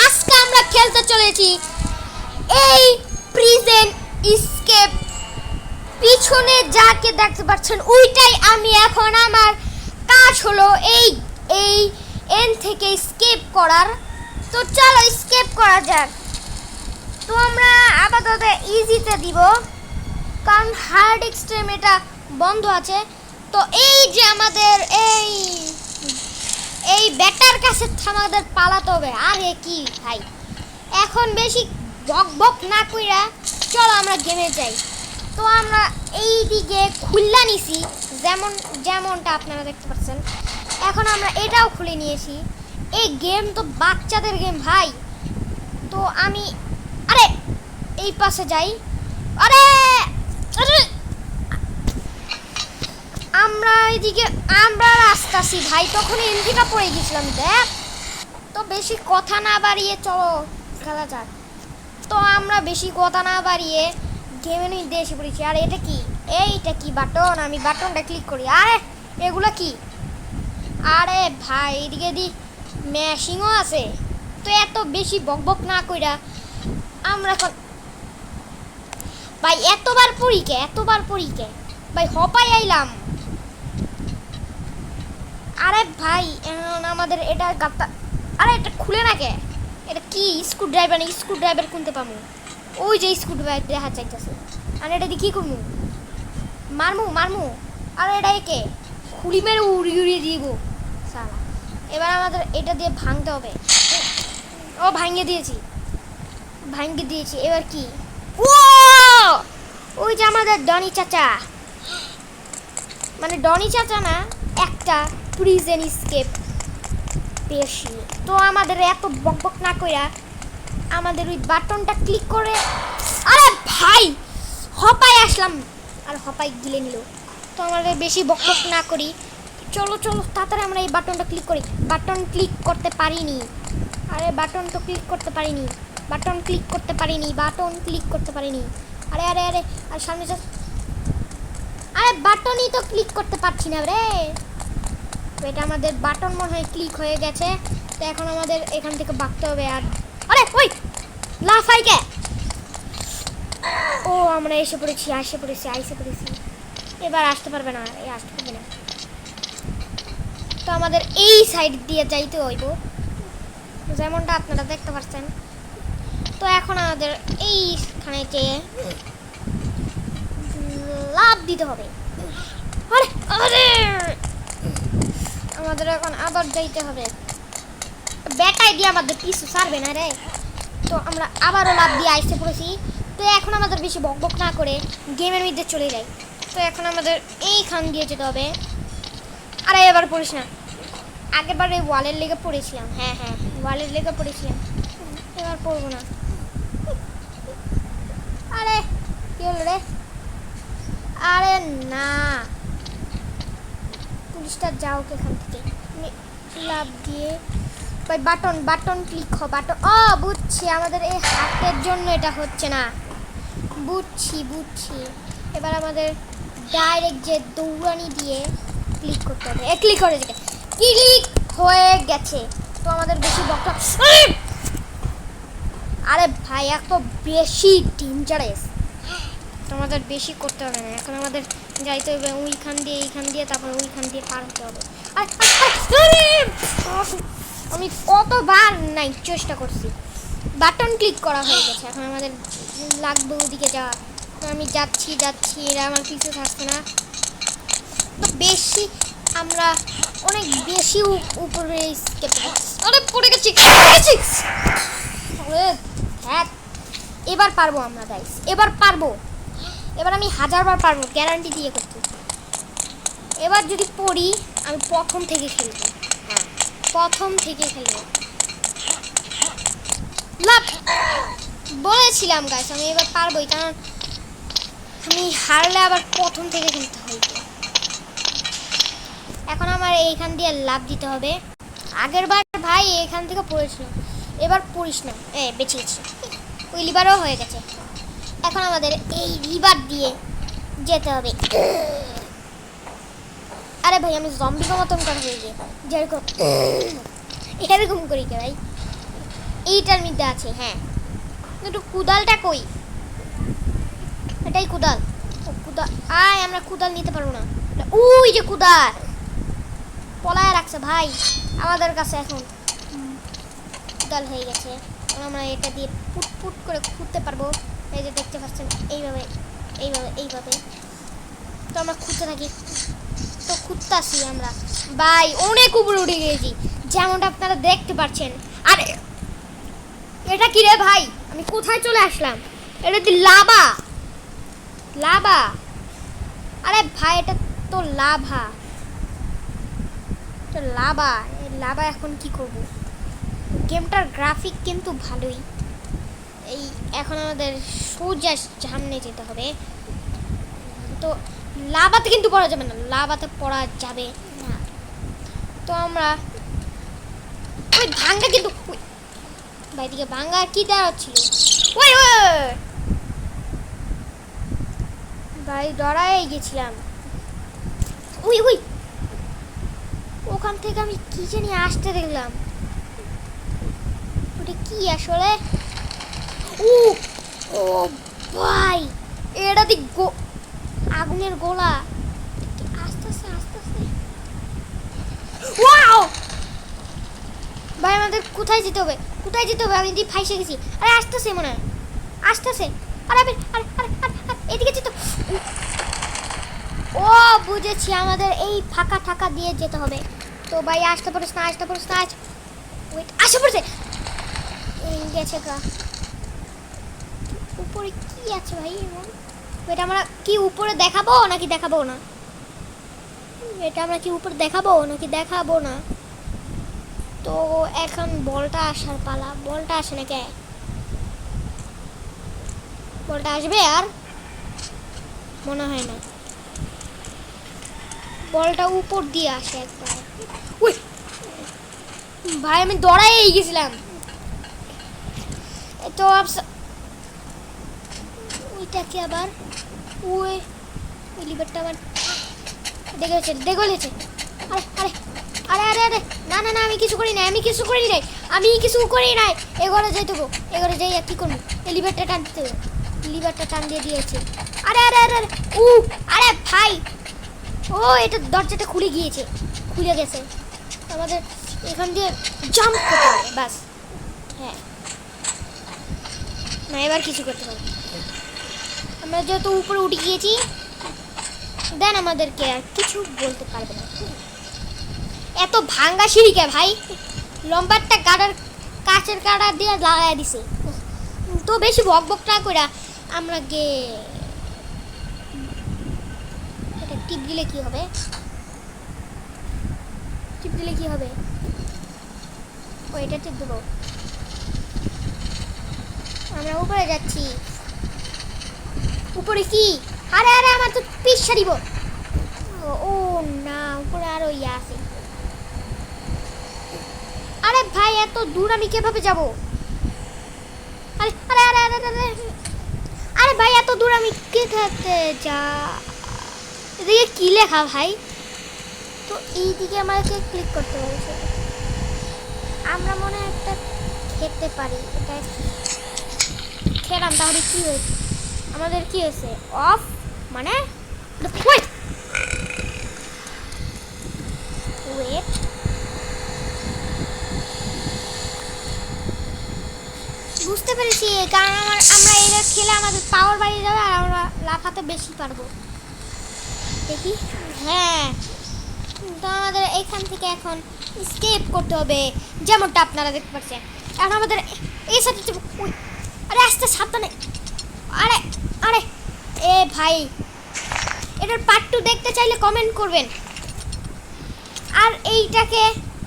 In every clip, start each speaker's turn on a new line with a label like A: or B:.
A: আজকে আমরা খেলতে চলেছি এই প্রিজন এসকেপ। পিছনে যাকে দেখতে পাচ্ছেন ওইটাই আমি। এখন আমার কাজ হলো এই এই এন থেকে এসকেপ করার। তো চলো এসকেপ করা যাক। তো আমরা আপাতত ইজিতে দিব, কারণ হার্ড এক্সট্রিম এটা বন্ধ আছে। তো এই যে আমাদের এই ব্যাটার কাছে আমাদের পালাতে হবে। আরে কি ভাই, এখন বেশি বক বক না কইরা চলো আমরা গেমে যাই। তো আমরা এই দিকে খুললা নিছি, যেমনটা আপনারা দেখতে পাচ্ছেন। এখন আমরা এটাও খুলে নিয়েছি। এই গেম তো বাচ্চাদের গেম ভাই। তো আমি আরে এই পাশে যাই। আরে আরে আমরা এদিকে আমরা আসতেছি ভাই, তখন এন্ট্রিটা পড়ে গেছিলাম দেখ। তো বেশি কথা না বাড়িয়ে চলো খেলা যাক। তো আমরা বেশি কথা না বাড়িয়ে গেমে নিয়ে এসে পড়েছি। আর এটা কি, এইটা কি বাটন? আমি বাটনটা ক্লিক করি। আরে এগুলো কি? আরে ভাই এদিকে দি ম্যাশিংও আছে। তো এত বেশি বকবক না কইরা আমরা এখন ভাই এতবার পড়ি কে ভাই, হপাই আইলাম। আরে ভাই এখন আমাদের এটা গাতা। আরে এটা খুলে না কে? এটা কি স্ক্রু ড্রাইভার? না স্ক্রু ড্রাইভার কিনতে পামু? ওই যে স্ক্রু ড্রাইভার দেখা চাইতেছে। আর এটা দিয়ে কি করবো? মারমু। আর এটা একে খুলি মেরে উড়িয়ে দিব সালা। এবার আমাদের এটা দিয়ে ভাঙতে হবে। ও ভাঙিয়ে দিয়েছি। এবার কি? ও ওই যে আমাদের ডনি চাচা, মানে ডনি চাচা না, একটা প্রিজন এসকেপ বেশি। তো আমাদের এত বকবক না কইরা আমাদের ওই বাটনটা ক্লিক করে, আরে ভাই হপাই আসলাম আর হপাই গিলে নিল। তো আমাদের বেশি বকবক না করি, চলো তাড়াতাড়ি আমরা এই বাটনটা ক্লিক করি। বাটন ক্লিক করতে পারিনি। আরে আর সামনে যা। আরে বাটনই তো ক্লিক করতে পারছি না রে। এটা আমাদের বাটন মনে হয় ক্লিক হয়ে গেছে। তো এখন আমাদের এখান থেকে বাঁকতে হবে। আর আরে ওই লাফাই কে? ও আমরা এসে পড়েছি। এবার আসতে পারবে না। তো আমাদের এই সাইড দিয়ে যাইতে হইব, যেমনটা আপনারা দেখতে পাচ্ছেন। তো এখন আমাদের এইখানে যেয়ে লাভ দিতে হবে। আরে আমাদের এখন আবার যাইতে হবে। ব্যাটাই দিয়ে আমাদের পিছু ছাড়বে না রে। তো আমরা আবারও লাভ দিয়ে আইসে পড়েছি। তো এখন আমাদের বেশি বকবক না করে গেমের মধ্যে চলে যাই। তো এখন আমাদের এইখান দিয়ে যেতে হবে। আরে এবার পড়িস না, আগেরবার এই ওয়ালের লেগে পড়েছিলাম। হ্যাঁ ওয়ালের লেগে পড়েছিলাম, এবার পড়বো না। আরে কি হলো রে? আরে না, পুলিশটা যাও এখান থেকে। লাভ দিয়ে ভাই বাটন ক্লিক বাটন। ও বুঝছি, আমাদের এই হাতের জন্য এটা হচ্ছে না। বুঝছি। এবার আমাদের ডাইরেক্ট যে দৌড়ানি দিয়ে ক্লিক করতে হবে। ক্লিক হয়ে গেছে। তো আমাদের বেশি বকটা। আরে ভাই এত বেশি ডেঞ্জারাস। আমাদের বেশি করতে হবে না। এখন আমাদের যাইতে হবে এইখান দিয়ে তারপর ওইখান দিয়ে পার হতে হবে। আমি কতবার নাই চেষ্টা করছি। বাটন ক্লিক করা হয়ে গেছে। এখন আমাদের লাগবে ওদিকে যাওয়া। আমি যাচ্ছি এরা আমার পিছু থাকছে না। তো বেশি আমরা অনেক বেশি উপরে পড়ে গেছি। এবার পারবো আমরা গাইস, এবার আমি 1000বার পারবো, গ্যারান্টি দিয়ে করছি। এবার যদি পড়ি আমি প্রথম থেকে খেলবো। লাভ বলেছিলাম গাইস, আমি এবার পারবোই, কারণ আমি হারলে আবার প্রথম থেকে খেলতে হইতো। এখন আমার এইখান দিয়ে লাভ দিতে হবে। আগের বার ভাই এখান থেকে পড়েছিলাম, এবার পড়িস না। বেঁচে গেছি, ওই লিভারও হয়ে গেছে। এখন আমাদের এই লিভার দিয়ে যেতে হবে। আরে ভাই আমি জম্বির মতন করে হয়ে গিয়ে যেরকম এরকম করি কে ভাই? এইটার মধ্যে আছে। হ্যাঁ, কিন্তু কুদালটা কই? এটাই কুদাল। ও কুদাল, আয় আমরা কুদাল নিতে পারবো না। ওই যে কুদাল পলায় রাখছে ভাই আমাদের কাছে। এখন কুদাল হয়ে গেছে, আমরা এটা দিয়ে পুট পুট করে খুঁড়তে পারবো। এই যে দেখতে পাচ্ছেন, এইভাবে এইভাবে এইভাবে। তো আমরা খুঁজতে থাকি, তো খুঁজতেছি আমরা ভাই, অনেক উপরে উঠে গিয়েছি যেমনটা আপনারা দেখতে পাচ্ছেন। আর এটা কি রে ভাই, আমি কোথায় চলে আসলাম? এটা কি লাভা? লাভা? আরে ভাই এটা তো লাভা, তো লাভা। এই লাভা এখন কি করব? গেমটার গ্রাফিক কিন্তু ভালোই। এই এখন আমাদের সোজা সামনে যেতে হবে। তো লাভাতে কিন্তু পড়া যাবে না, লাভাতে পড়া যাবে না। তো আমরা ওই ভাঙ্গা, কিন্তু ভাই দিকে ভাঙ্গা কি দেওয়া হচ্ছিল? ওই ভাই ডরাই গেছিলাম। ওই ওই ওখান থেকে আমি কি জানি আসতে দেখলাম, ওটা কি আসলে? ও ও ভাই, এটা দিক আগুনের গোলা। আস্তে আস্তে আস্তে আস্তে। ওয়াও ভাই, আমাদের কোথায় যেতে হবে? কোথায় যেতে হবে? আমি দি ফাইসে গেছি। আরে আসতেছে মনে হয়, আসতেছে। আরে আরে আরে আরে এদিকে যেতে। ও বুঝেছি, আমাদের এই ফাঁকা ঠাকা দিয়ে যেতে হবে। তো ভাই আসতে পারিস না, আসতে পারিস না। ওয়েট, আসে পড়ছে। গেছে গা। উপরে কি আছে ভাই এমন? এটা আমরা কি উপরে দেখাবো নাকি দেখাবো না? এটা আমরা কি উপরে দেখাবো নাকি দেখাবো না? তো এখন বলটা আসার পালা। বলটা আসে না কে? বলটা আসবে আর মনে হয় না। বলটা উপর দিয়ে আসে একবার। উই ভাই, আমি দৌড়াই গেছিলাম। তো ওইটা কি আবার? ওই ওই লিভারটা আবার দেখেছে, দেখেছে। আরে আরে আরে আরে আরে না না না, আমি কিছু করি নাই, আমি কিছু করি নাই, আমি কিছু করি নাই। এগোরে যাই দেবো, এগোরে যাই। আর কি করবো? এই লিভারটা টানতে হবে, লিভারটা টান দিয়ে দিয়েছে। আরে আরে আরে আরে আরে ভাই, ও এটা দরজাটা খুলে গিয়েছে, খুলে গেছে। আমাদের এখান দিয়ে জাম্প করতে হবে বাস। হ্যাঁ না, এবার কিছু করতে হবে। আমরা যত উপরে উঠে গিয়েছি, দেন আমাদেরকে আর কিছু বলতে পারবে না। এত ভাঙ্গা সিঁড়িকে ভাই, লম্বারটা গাড়ার কাচের কাটা দিয়ে লাগাই দিছে। তো বেশি বক বকটা করে আমরা গে এটা টিপ দিলে কি হবে? টিপ দিলে কি হবে? ও এটা টিপ দেবো। আমরা উপরে যাচ্ছি। উপরে কি? আরে আরে আমার তো পিস সারিব। ও না, উপরে আরো ইয়ে আছে। আরে ভাই, এত দূর আমি কিভাবে যাব? আরে আরে আরে আরে আরে আরে ভাই, এত দূর আমি কিভাবে যা? এদিকে কি লেখা ভাই? তো এইদিকে আমাকে ক্লিক করতে হবে। আমরা মনে একটা খেতে পারি। এটা খেলাম, তাহলে কি হয়েছে? আমাদের কি হয়েছে? অফ মানে ওয়েট বুঝতে পেরেছি, কারণ আমরা এটা খেলে আমাদের পাওয়ার বাড়িয়ে যাবে আর আমরা লাফাতে বেশি পারবো। দেখি, হ্যাঁ। তো আমাদের এখান থেকে এখন স্কেপ করতে হবে, যেমনটা আপনারা দেখতে পাচ্ছেন। এখন আমাদের এই সাথে, আরে আস্তে সাবধানে। আরে আরে এ ভাই, এটার পার্ট 2 দেখতে চাইলে কমেন্ট করবেন, আর এইটাকে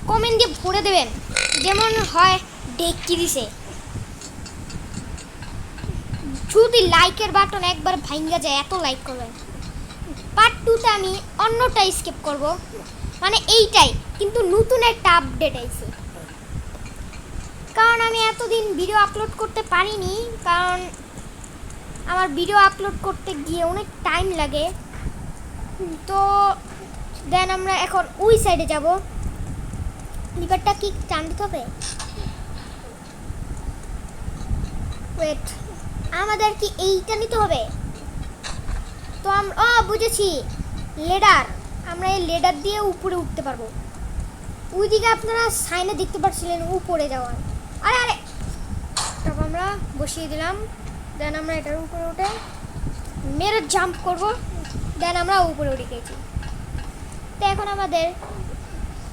A: কমেন্ট দিয়ে ভরে দেবেন যেমন হয় ডেকি দিছে। যদি লাইকের বাটন একবার ভাঙ্গা যায়, এত লাইক করবেন। পার্ট 2তে আমি অন্যটা স্কিপ করব, মানে এইটাই, কিন্তু নতুন একটা আপডেট আইছে। কারণ আমি এতদিন ভিডিও আপলোড করতে পারিনি, কারণ আমার ভিডিও আপলোড করতে গিয়ে অনেক টাইম লাগে। তো দেন আমরা এখন ওই সাইডে যাব। লিভারটা কি টান দিতে হবে? ওয়েট, আমাদের কি এইটা নিতে হবে? তো আমরা বুঝেছি, লেডার। আমরা এই লেডার দিয়ে উপরে উঠতে পারবো। ওইদিকে আপনারা সাইনে দেখতে পাচ্ছিলেন উপরে যাওয়ার। আরে আরে, তারপর আমরা বসিয়ে দিলাম। দেন আমরা এটার উপরে উঠে মেরে জাম্প করব। দেন আমরা উপরে উঠে গেছি। তো এখন আমাদের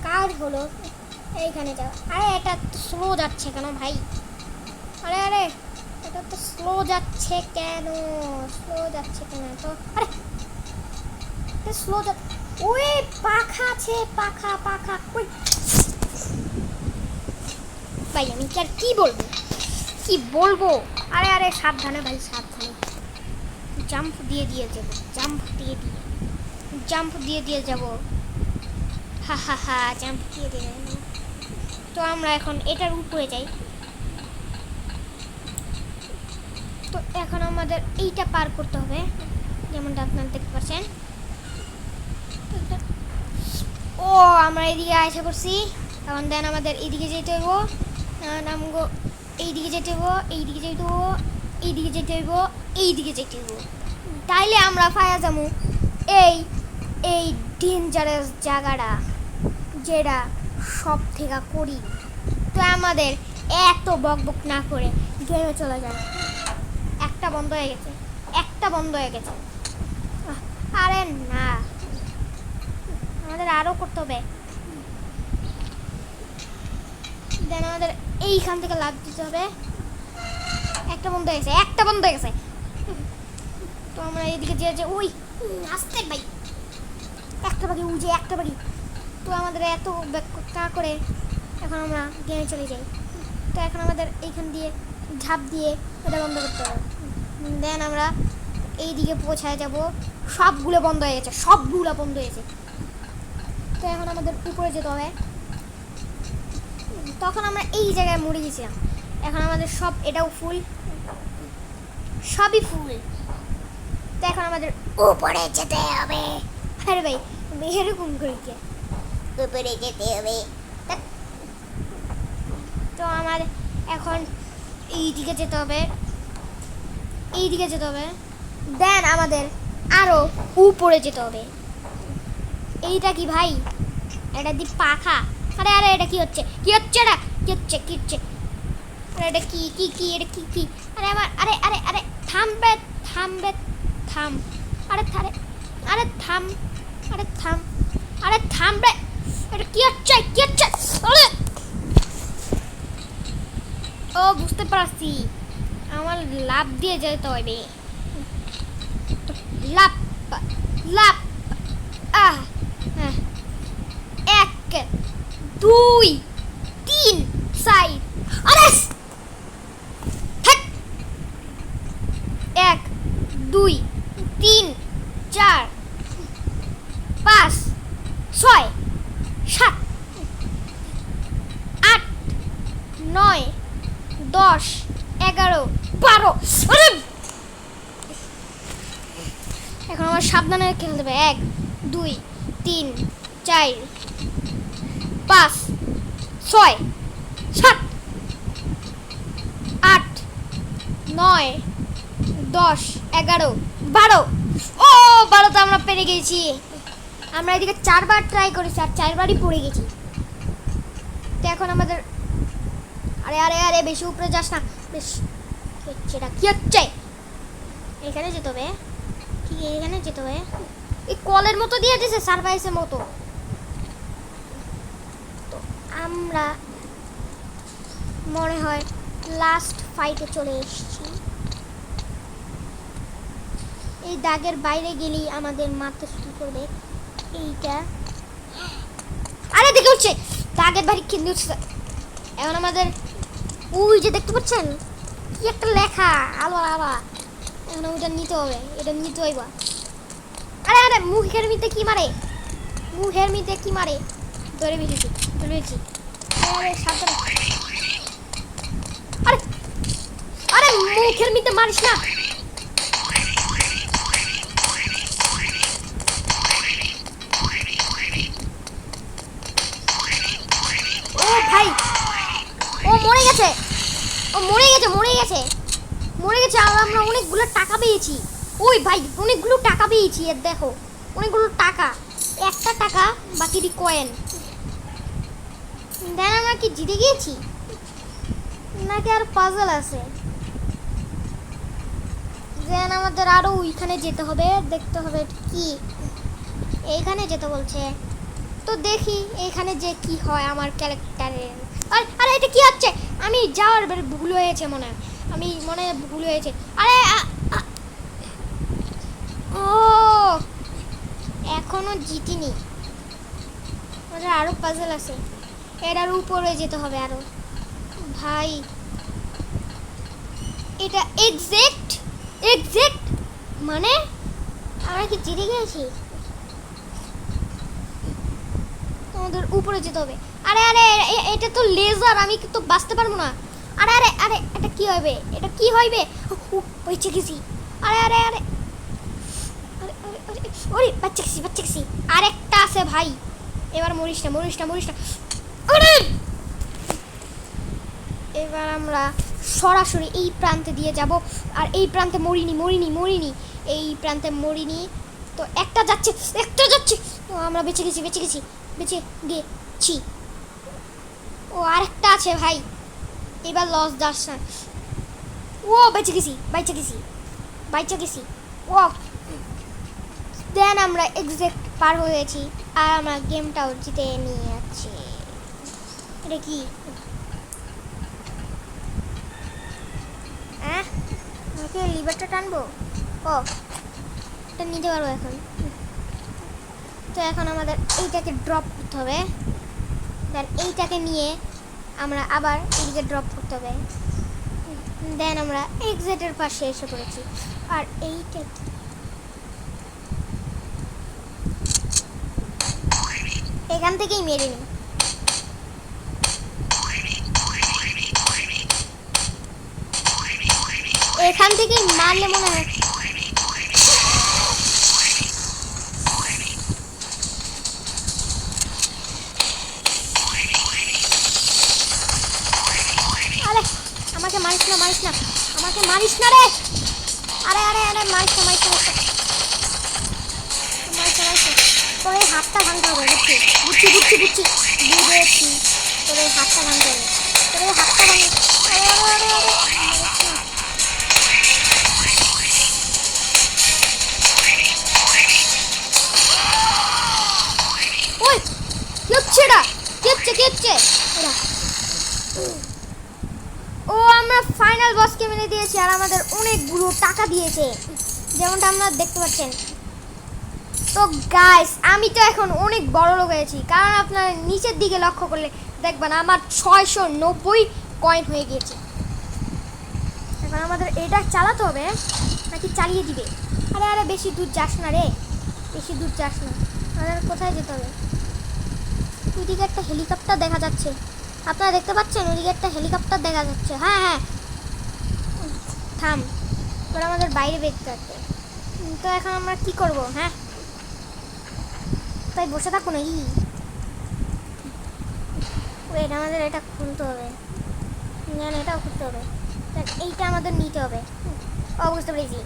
A: কাজ হলো এইখানে যাওয়া। আরে এটা তো স্লো যাচ্ছে কেন ভাই? আরে আরে, এটা তো স্লো যাচ্ছে কেন? তো আরে স্লো যাচ্ছে। ওই পাখা আছে, পাখা পাখা কই ভাই? আমি কি আর কি বলবো? আরে আরে, সাবধানে ভাই, সাবধানে। জাম্প দিয়ে যাবো, জাম্প দিয়ে যাবো। হা হা হা, জাম্প দিয়ে তো আমরা এখন এটার উপরে যাই। তো এখন আমাদের এইটা পার করতে হবে, যেমনটা আপনারা দেখতে পাচ্ছেন। ও, আমরা এইদিকে আসা করছি। এখন দেন আমাদের এইদিকে যেতে হইব। নামগো এইদিকে যেতে হইব, এইদিকে যেতে হইব, এইদিকে যেতে হইব, এইদিকে যেতে হইব। তাইলে আমরা পাওয়া যাবো এই ডেঞ্জারাস জায়গাটা, যেটা সব থেকে করি। তো আমাদের এত বকবক না করে গেমে চলে যায়। একটা বন্ধ হয়ে গেছে। আরে না, আমাদের আরো করতে হবে। দেন আমাদের এইখান থেকে লাভ দিতে হবে। একটা বন্ধ হয়ে গেছে। তো আমরা এইদিকে যে ওই আসতে ভাই, একটা বাড়ি। তো আমাদের এত কা করে এখন আমরা গেমে চলে যাই। তো এখন আমাদের এইখান দিয়ে ঝাঁপ দিয়ে এটা বন্ধ করতে হবে। দেন আমরা এইদিকে পৌঁছায় যাব। সবগুলো বন্ধ হয়ে গেছে। তো এখন আমাদের উপরে যেতে হবে। তখন আমরা এই জায়গায় মরে গেছিলাম। এখন আমাদের এটাও ফুল, সবই ফুল। তো এখন আমাদের উপরে যেতে হবে। আরে ভাই, এরকম করে কি উপরে যেতে হবে? তো আমার এখন এইদিকে যেতে হবে। দেন আমাদের আরো উপরে যেতে হবে। এইটা কি ভাই? এটা দি পাখা। আরে আরে, এটা কি হচ্ছে? আরে এটা কি? এটা কি? আরে আমার, আরে আরে আরে, থাম। আরে থাম রে। এটা কি হচ্ছে? আরে ও, বুঝতে পারছি, আমার লাভ দিয়ে যেতে হবে। লাভ। এক, দুই, তিন, চার। আরে এক, দুই, তিন, চার, পাঁচ, ছয়, সাত, আট, নয়, 10, 11, 12। আরে এখন আমার সাবধানে খেলতে হবে। 1, 2, 3, 4, 5, 6, 7, 8, 9, 10, 11, 12। ও, 12তে আমরা পেরে গেছি। আমরা এদিকে 4বার ট্রাই করেছি আর 4বারই পড়ে গেছি। তো এখন আমাদের, আরে আরে আরে, বেশি উপরে যাস না। বেশ, সেটা কি হচ্ছে? এখানে যেতে হবে। এই কলের মতো দিয়ে দিয়েছে, সারপ্রাইজের মতো। তো আমরা মনে হয় লাস্ট ফাইটে চলে এসেছি। এই দাগের বাইরে গেলেই আমাদের মাথা শুরু করবে এইটা। আরে দেখে উঠছে, দাগের বাড়ি কিনে উঠছে। এখন আমাদের ওই যে দেখতে পাচ্ছেন কি একটা লেখা, আলো আলো। এখন ওইটা নিতে হবে, এটা নিতে হইব। আরে আরে, মুখের মিতে কি মারে? ধরে ফেলেছি। আরে সাবধানে। আরে আরে, মুখের মিতে মারিস না। ও ভাই, ও মরে গেছে। মরে গেছে। আর আমরা অনেকগুলো টাকা পেয়েছি। ওই ভাই অনেকগুলো টাকা পেয়েছি, এর দেখো অনেকগুলো টাকা, একটা টাকা বাকিটি কয়েন। দেন আমরা কি জিতে গিয়েছি নাকি আর পাজল আছে? দেন আমাদের আরো ওইখানে যেতে হবে, দেখতে হবে কি এইখানে যেতে বলছে। তো দেখি এখানে যে কি হয় আমার ক্যারেক্টারের। আরে এটা কি হচ্ছে? আমি যাওয়ার ভুল হয়েছে মনে হয়, আমি মনে হয় ভুল হয়েছে। আরে ও এখনো জিতিনি, ওদের আরো পাজল আছে, এটার উপরে যেতে হবে আরো। ভাই এটা এক্সাক্ট মানে আমরা কি জিতে গেছি? তোমাদের উপরে যেতে হবে। আরে আরে এটা তো লেজার, আমি কিন্তু বাঁচতে পারবো না। আরে আরে আরে এটা কি হবে? এটা কি হইবে? বেঁচে গেছি। আরে আরে আরে আরে আরে আরে ওরে বাচ্চা গেছি। আরেকটা আছে ভাই, এবার মরিস না। আরে এবার আমরা সরাসরি এই প্রান্তে দিয়ে যাব। আর এই প্রান্তে মরিনি, এই প্রান্তে মরিনি। তো একটা যাচ্ছে। তো আমরা বেঁচে গেছি। ও আরেকটা আছে ভাই, এবার লস যাস না। ও বেঁচে গেছি। ও দেন আমরা এক্সাক্ট পার হয়েছি, আর আমরা গেমটাও জিতে নিয়ে যাচ্ছি। এটা কি? আমাকে লিভারটা টানবো? ও এটা নিতে পারবো এখন। তো এখন আমাদের এইটাকে ড্রপ করতে হবে, দেন এইটাকে নিয়ে আমরা আবার এইদিকে ড্রপ করতে হবে। দেন আমরা এক্সিটের পাশে এসে পড়েছি। আর এইটা এখান থেকেই মেরে নিই। এখান থেকেই মারলে মনে হয়। আরে আমাকে মারিস না রে। আরে মারিস না। তোর এই হাতটা ভাঙতে হবে। বুঝছি তোর এই হাতটা ভাঙতে হবে। ওই কি হচ্ছে? ও আমরা ফাইনাল বসকে মেরে দিয়েছি, আর আমাদের অনেকগুলো টাকা দিয়েছে, যেমনটা আমরা দেখতে পাচ্ছেন। তো গাইস আমি তো এখন অনেক বড় লোক হয়েছি, কারণ আপনারা নিচের দিকে লক্ষ্য করলে দেখবেন আমার 690 কয়েন হয়ে গিয়েছে। এখন আমাদের এটা চালাতে হবে নাকি চালিয়ে দিবে? আরে বেশি দূর যাস না রে, আমাদের কোথায় যেতে হবে? ওইদিকে একটা হেলিকপ্টার দেখা যাচ্ছে, আপনারা দেখতে পাচ্ছেন? ওইদিকে একটা হেলিকপ্টার দেখা যাচ্ছে। হ্যাঁ থাম, ওরা আমাদের বাইরে বেরতে হবে। তো এখন আমরা কি করব? হ্যাঁ তাই বসে থাকো নাকি? ওয়েট, আমাদের এটা খুলতে হবে, এটাও খুলতে হবে, এইটা আমাদের নিতে হবে। বুঝতে পেরেছি,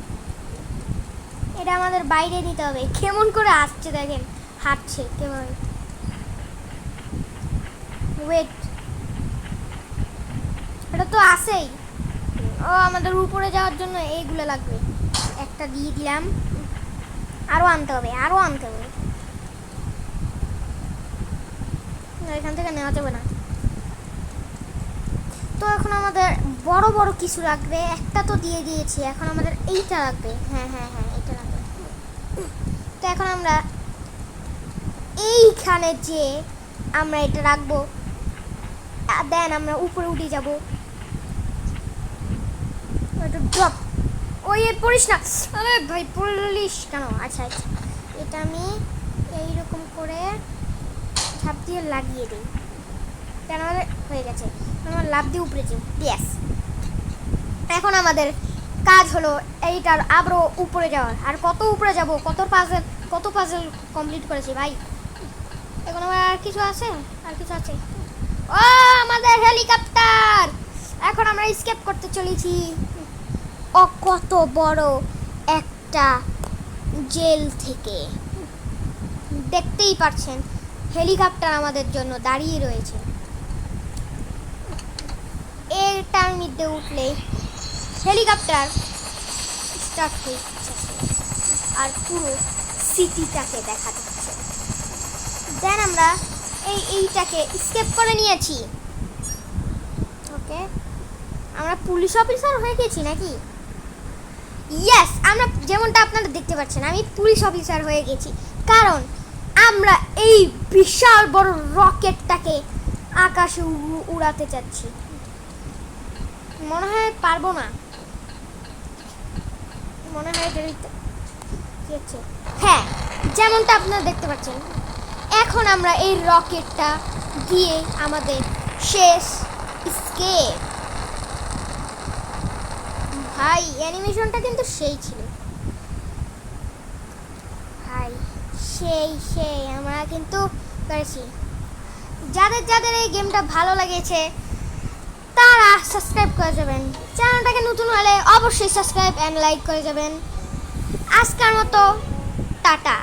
A: এটা আমাদের বাইরে নিতে হবে। কেমন করে আসছে দেখেন, হাঁটছে কেমন। ওয়েট, এটা তো আসেই। আমাদের উপরে যাওয়ার জন্য এইগুলো লাগবে। একটা দিয়ে দিলাম, আরো আনতে হবে। এখান থেকে নেওয়া যাবে না। তো এখন আমাদের বড় কিছু লাগবে। একটা তো দিয়ে দিয়েছি, এখন আমাদের এইটা লাগবে। হ্যাঁ এইটা লাগবে। তো এখন আমরা এইখানে যে আমরা এটা রাখবো, দেন আমরা উপরে উঠে যাব। ড্রপ। ওই পড়িস না। আরে ভাই পড়লিস কেন? আচ্ছা এটা আমি এইরকম করে ঝাঁপ দিয়ে লাগিয়ে দিই, কেন আমাদের হয়ে গেছে। আমার লাভ দিয়ে উপরে যাই। ইয়েস, এখন আমাদের কাজ হলো এইটার আবারও উপরে যাওয়ার। আর কত উপরে যাব? কত পাজেল কমপ্লিট করেছি ভাই। এখন আমার আর কিছু আছে? ও আমাদের হেলিকপ্টার! এখন আমরা এসকেপ করতে চলেছি। কত বড় একটা জেল থেকে। দেখতেই পাচ্ছেন হেলিকপ্টার আমাদের জন্য দাঁড়িয়ে রয়েছে। এটার মধ্যে উঠলে হেলিকপ্টার স্টার্ট হয়ে যাচ্ছে আর পুরো সিটিটাকে দেখা যাচ্ছে। দেন আমরা এইটাকে স্কেপ করে নিয়েছি। ওকে, আমরা পুলিশ অফিসার হয়ে গেছি নাকি? ইয়েস, আমরা যেমনটা আপনারা দেখতে পাচ্ছেন আমি পুলিশ অফিসার হয়ে গেছি, কারণ আমরা এই বিশাল বড় রকেটটাকে আকাশে উড়াতে যাচ্ছি। মনে হয় পারবো না, মনে হয় হ্যাঁ, যেমনটা আপনারা দেখতে পাচ্ছেন এখন আমরা এই রকেটটা দিয়ে আমাদের শেষ স্কেপ। ভাই অ্যানিমেশনটা কিন্তু সেই ছিল ভাই, সেই আমরা কিন্তু করেছি। যাদের যাদের এই গেমটা ভালো লেগেছে তারা সাবস্ক্রাইব করে যাবেন, চ্যানেলটাকে নতুন হলে অবশ্যই সাবস্ক্রাইব অ্যান্ড লাইক করে যাবেন। আজকের মতো টাটা।